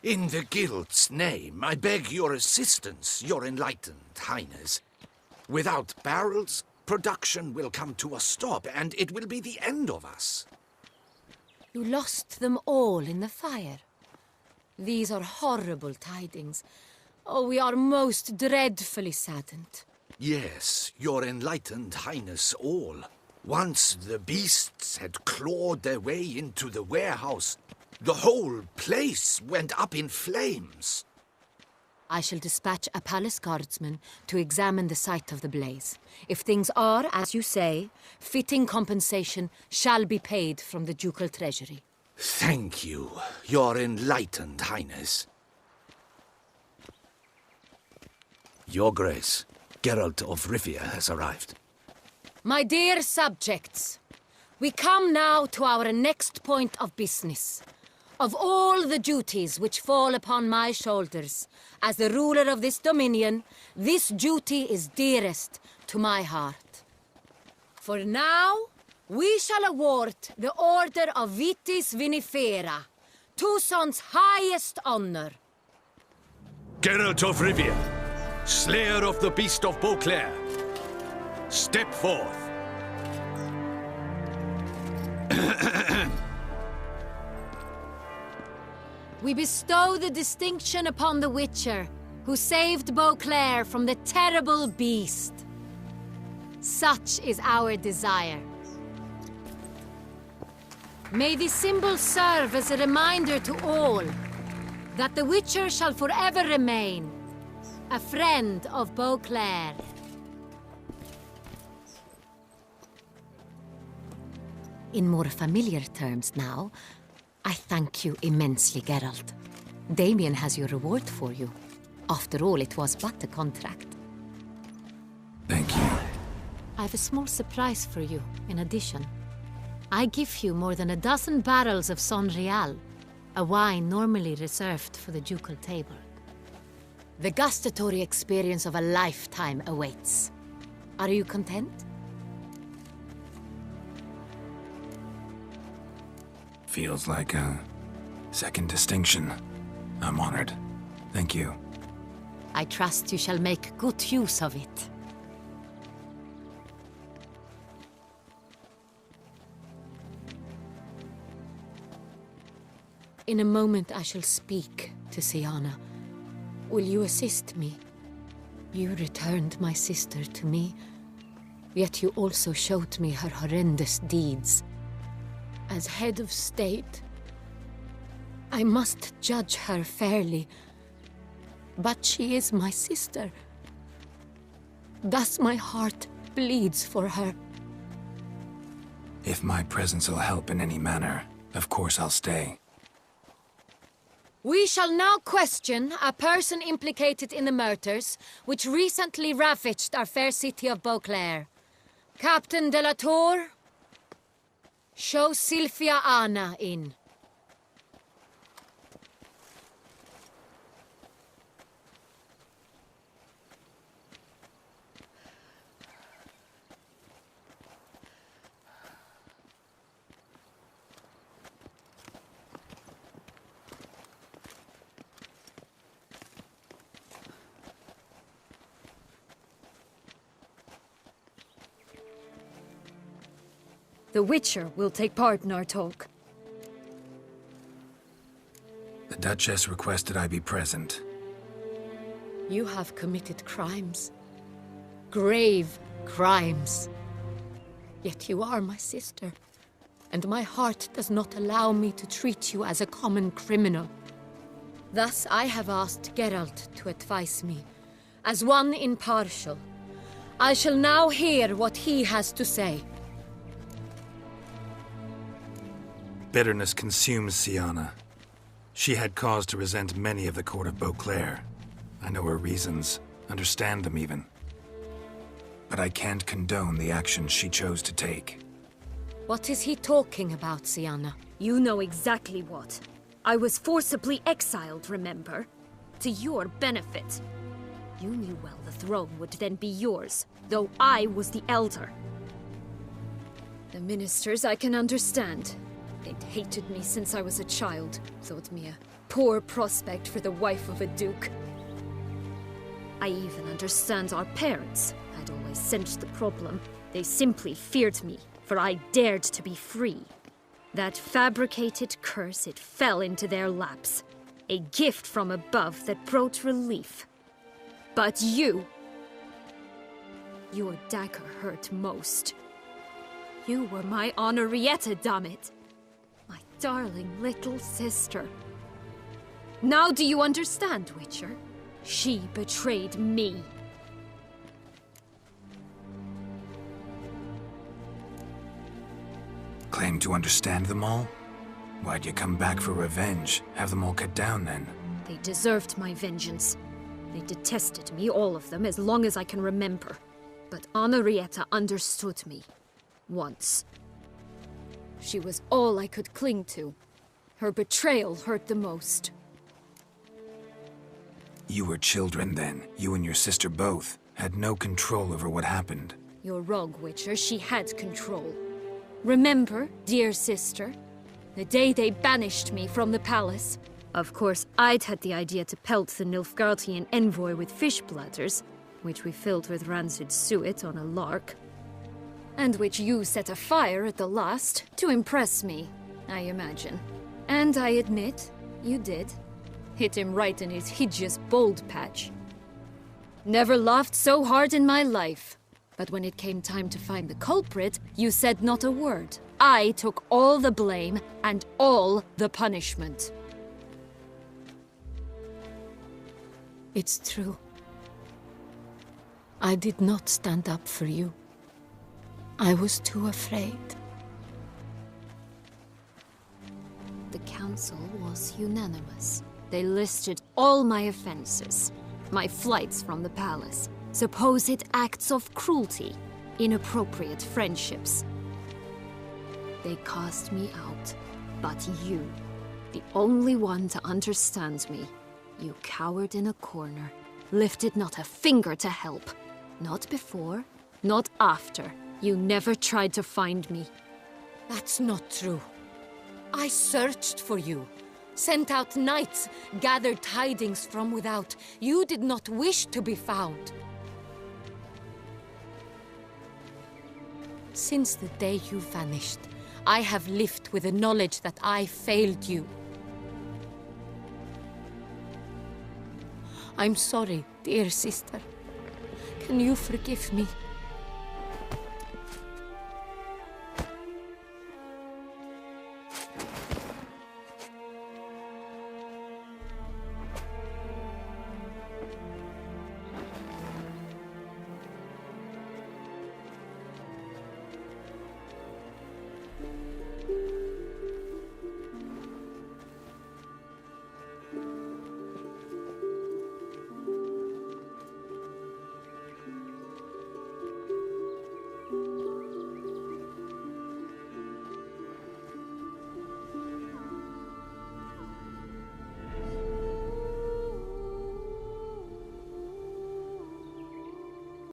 In the guild's name, I beg your assistance, your enlightened highness. Without barrels, production will come to a stop, and it will be the end of us. You lost them all in the fire. These are horrible tidings. Oh, we are most dreadfully saddened. Yes, your enlightened highness all. Once the beasts had clawed their way into the warehouse, the whole place went up in flames. I shall dispatch a palace guardsman to examine the site of the blaze. If things are, as you say, fitting compensation shall be paid from the ducal treasury. Thank you, your enlightened highness. Your Grace, Geralt of Rivia has arrived. My dear subjects, we come now to our next point of business. Of all the duties which fall upon my shoulders, as the ruler of this dominion, this duty is dearest to my heart. For now, we shall award the Order of Vitis Vinifera, Tucson's highest honor. Geralt of Rivia, Slayer of the Beast of Beauclair, step forth. We bestow the distinction upon the Witcher, who saved Beauclair from the terrible beast. Such is our desire. May this symbol serve as a reminder to all that the Witcher shall forever remain a friend of Beauclair. In more familiar terms now, I thank you immensely, Geralt. Damien has your reward for you. After all, it was but a contract. Thank you. I have a small surprise for you, in addition. I give you more than a dozen barrels of Son Real, a wine normally reserved for the ducal table. The gustatory experience of a lifetime awaits. Are you content? Feels like a second distinction. I'm honored. Thank you. I trust you shall make good use of it. In a moment I shall speak to Syanna. Will you assist me? You returned my sister to me, yet you also showed me her horrendous deeds. As head of state, I must judge her fairly. But she is my sister. Thus my heart bleeds for her. If my presence will help in any manner, of course I'll stay. We shall now question a person implicated in the murders which recently ravaged our fair city of Beauclair. Captain de la Tour, show Sylvia Anna in. The Witcher will take part in our talk. The Duchess requested I be present. You have committed crimes. Grave crimes. Yet you are my sister, and my heart does not allow me to treat you as a common criminal. Thus I have asked Geralt to advise me, as one impartial. I shall now hear what he has to say. Bitterness consumes Syanna. She had cause to resent many of the court of Beauclair. I know her reasons, understand them even. But I can't condone the actions she chose to take. What is he talking about, Syanna? You know exactly what. I was forcibly exiled, remember? To your benefit. You knew well the throne would then be yours, though I was the elder. The ministers I can understand. They'd hated me since I was a child, thought me a poor prospect for the wife of a duke. I even understand our parents had always sensed the problem. They simply feared me, for I dared to be free. That fabricated curse, it fell into their laps. A gift from above that brought relief. But you... Your dagger hurt most. You were my Henrietta, dammit. My darling little sister. Now do you understand, Witcher? She betrayed me. Claim to understand them all? Why'd you come back for revenge? Have them all cut down, then? They deserved my vengeance. They detested me, all of them, as long as I can remember. But Henrietta understood me. Once. She was all I could cling to. Her betrayal hurt the most. You were children then. You and your sister both had no control over what happened. You're wrong, Witcher. She had control. Remember, dear sister? The day they banished me from the palace. Of course, I'd had the idea to pelt the Nilfgaardian envoy with fish bladders, which we filled with rancid suet on a lark. And which you set afire at the last, to impress me, I imagine. And I admit, you did. Hit him right in his hideous bald patch. Never laughed so hard in my life. But when it came time to find the culprit, you said not a word. I took all the blame and all the punishment. It's true. I did not stand up for you. I was too afraid. The council was unanimous. They listed all my offenses. My flights from the palace, supposed acts of cruelty, inappropriate friendships. They cast me out. But you, the only one to understand me, you cowered in a corner, lifted not a finger to help. Not before, not after. You never tried to find me. That's not true. I searched for you. Sent out knights, gathered tidings from without. You did not wish to be found. Since the day you vanished, I have lived with the knowledge that I failed you. I'm sorry, dear sister. Can you forgive me?